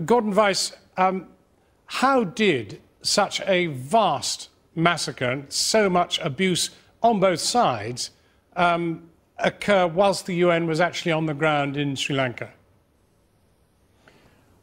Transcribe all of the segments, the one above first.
Gordon Weiss, how did such a vast massacre and so much abuse on both sides occur whilst the UN was actually on the ground in Sri Lanka?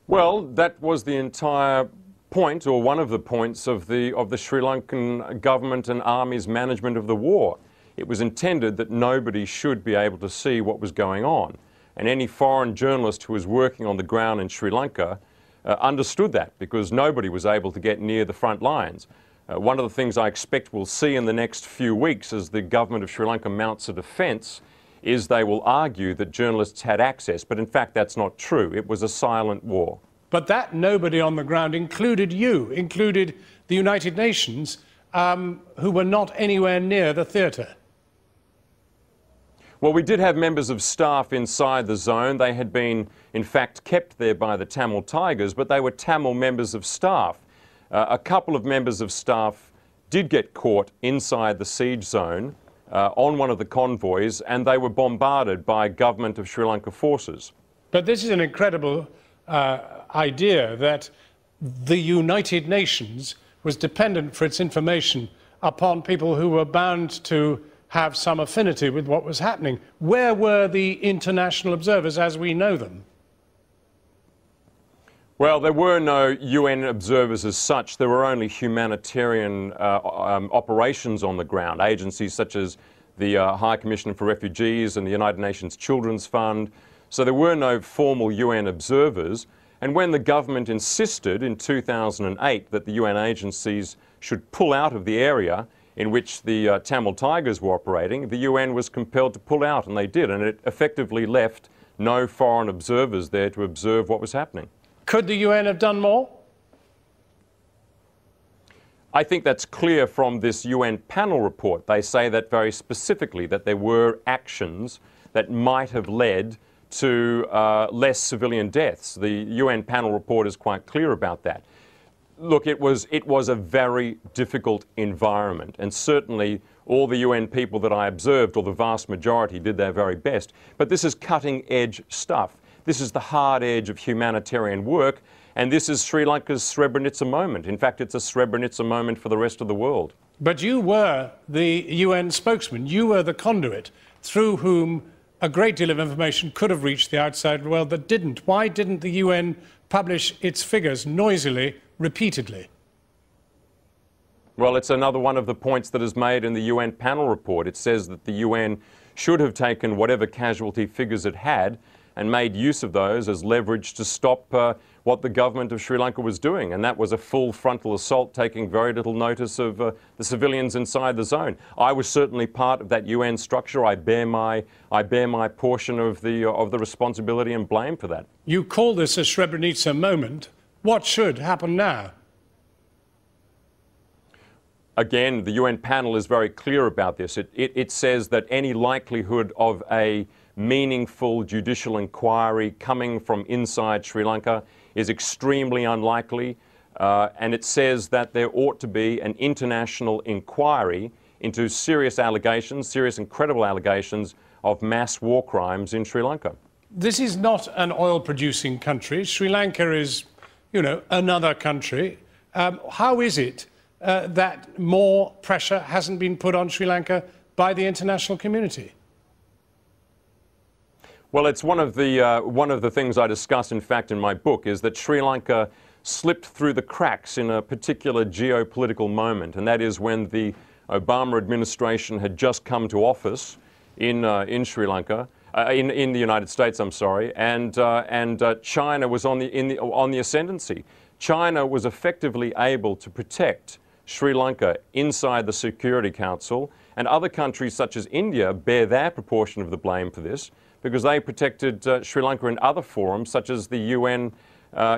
Well, that was the entire point, or one of the points, of the Sri Lankan government and army's management of the war. It was intended that nobody should be able to see what was going on. And any foreign journalist who was working on the ground in Sri Lanka understood that, because nobody was able to get near the front lines. One of the things I expect we'll see in the next few weeks as the government of Sri Lanka mounts a defence is they will argue that journalists had access, but in fact that's not true. It was a silent war. But that nobody on the ground included you, included the United Nations, who were not anywhere near the theatre. Well, we did have members of staff inside the zone. They had been, in fact, kept there by the Tamil Tigers, but they were Tamil members of staff. A couple of members of staff did get caught inside the siege zone on one of the convoys, and they were bombarded by government of Sri Lanka forces. But this is an incredible idea that the United Nations was dependent for its information upon people who were bound to have some affinity with what was happening. Where were the international observers as we know them? Well, there were no UN observers as such. There were only humanitarian operations on the ground, agencies such as the High Commissioner for Refugees and the United Nations Children's Fund. So there were no formal UN observers. And when the government insisted in 2008 that the UN agencies should pull out of the area in which the Tamil Tigers were operating, the UN was compelled to pull out, and they did, and it effectively left no foreign observers there to observe what was happening. Could the UN have done more? I think that's clear from this UN panel report. They say that very specifically, that there were actions that might have led to less civilian deaths. The UN panel report is quite clear about that. Look, it was a very difficult environment, and certainly all the UN people that I observed, or the vast majority, did their very best. But this is cutting-edge stuff. This is the hard edge of humanitarian work, and this is Sri Lanka's Srebrenica moment. In fact, it's a Srebrenica moment for the rest of the world. But you were the UN spokesman. You were the conduit through whom a great deal of information could have reached the outside world that didn't. Why didn't the UN publish its figures noisily, repeatedly? Well, it's another one of the points that is made in the UN panel report. It says that the UN should have taken whatever casualty figures it had and made use of those as leverage to stop what the government of Sri Lanka was doing. And that was a full frontal assault, taking very little notice of the civilians inside the zone. I was certainly part of that UN structure. I bear my portion of the responsibility and blame for that. You call this a Srebrenica moment. What should happen now? Again, the UN panel is very clear about this. It says that any likelihood of a meaningful judicial inquiry coming from inside Sri Lanka is extremely unlikely, and it says that there ought to be an international inquiry into serious allegations, serious and credible allegations of mass war crimes in Sri Lanka. This is not an oil-producing country. Sri Lanka is, you know, another country. How is it that more pressure hasn't been put on Sri Lanka by the international community? Well, it's one of the things I discuss, in fact, in my book, is that Sri Lanka slipped through the cracks in a particular geopolitical moment, and that is when the Obama administration had just come to office in Sri Lanka, in the United States, I'm sorry, and China was on the ascendancy. China was effectively able to protect Sri Lanka inside the Security Council, and other countries such as India bear their proportion of the blame for this, because they protected Sri Lanka in other forums, such as the UN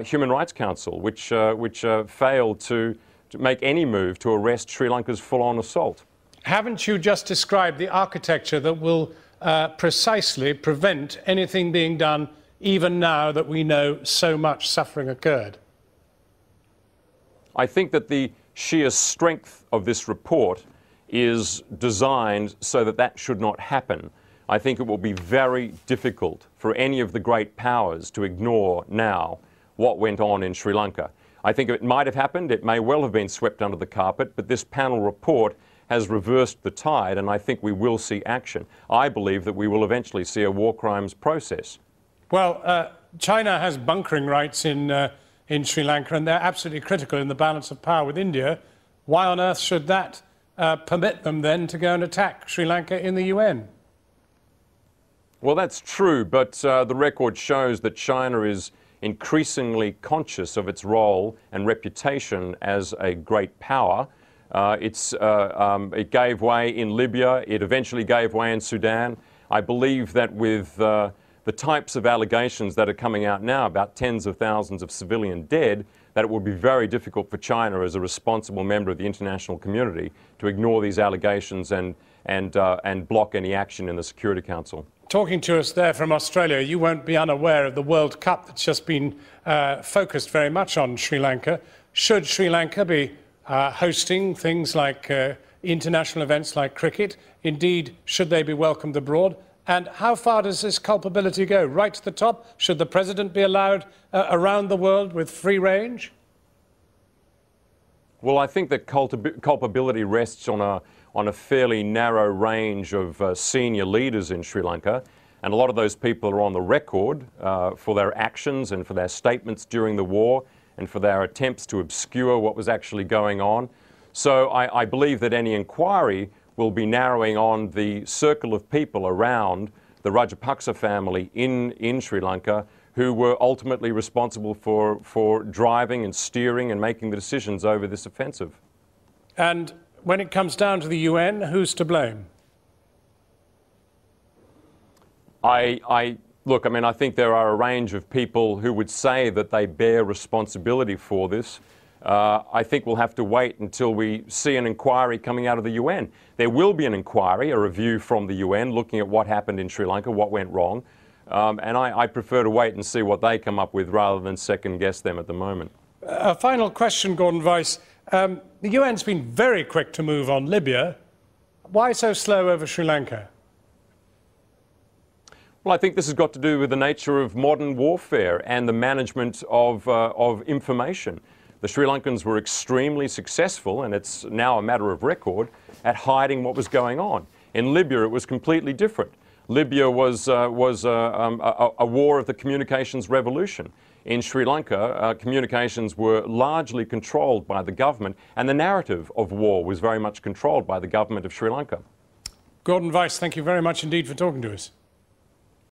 Human Rights Council, which failed to make any move to arrest Sri Lanka's full-on assault. Haven't you just described the architecture that will precisely prevent anything being done, even now that we know so much suffering occurred? I think that the sheer strength of this report is designed so that that should not happen. I think it will be very difficult for any of the great powers to ignore now what went on in Sri Lanka. I think it might have happened, it may well have been swept under the carpet, but this panel report has reversed the tide, and I think we will see action. I believe that we will eventually see a war crimes process. Well, China has bunkering rights in Sri Lanka, and they're absolutely critical in the balance of power with India. Why on earth should that permit them then to go and attack Sri Lanka in the UN? Well, that's true, but the record shows that China is increasingly conscious of its role and reputation as a great power. It gave way in Libya, it eventually gave way in Sudan. I believe that with the types of allegations that are coming out now about tens of thousands of civilian dead, that it would be very difficult for China as a responsible member of the international community to ignore these allegations and block any action in the Security Council. Talking to us there from Australia, you won't be unaware of the World Cup that's just been focused very much on Sri Lanka. Should Sri Lanka be hosting things like international events like cricket? Indeed, should they be welcomed abroad? And how far does this culpability go? Right to the top? Should the president be allowed around the world with free range? Well, I think that culpability rests on a fairly narrow range of senior leaders in Sri Lanka, and a lot of those people are on the record for their actions and for their statements during the war and for their attempts to obscure what was actually going on. So I believe that any inquiry will be narrowing on the circle of people around the Rajapaksa family in Sri Lanka who were ultimately responsible for driving and steering and making the decisions over this offensive. And when it comes down to the UN, who's to blame? Look, I mean, I think there are a range of people who would say that they bear responsibility for this. I think we'll have to wait until we see an inquiry coming out of the UN. There will be an inquiry, a review from the UN looking at what happened in Sri Lanka, what went wrong. And I prefer to wait and see what they come up with rather than second guess them at the moment. A final question, Gordon Weiss. The UN's been very quick to move on Libya. Why so slow over Sri Lanka? Well, I think this has got to do with the nature of modern warfare and the management of information. The Sri Lankans were extremely successful, and it's now a matter of record, at hiding what was going on. In Libya, it was completely different. Libya was a war of the communications revolution. In Sri Lanka, communications were largely controlled by the government, and the narrative of war was very much controlled by the government of Sri Lanka. Gordon Weiss, thank you very much indeed for talking to us.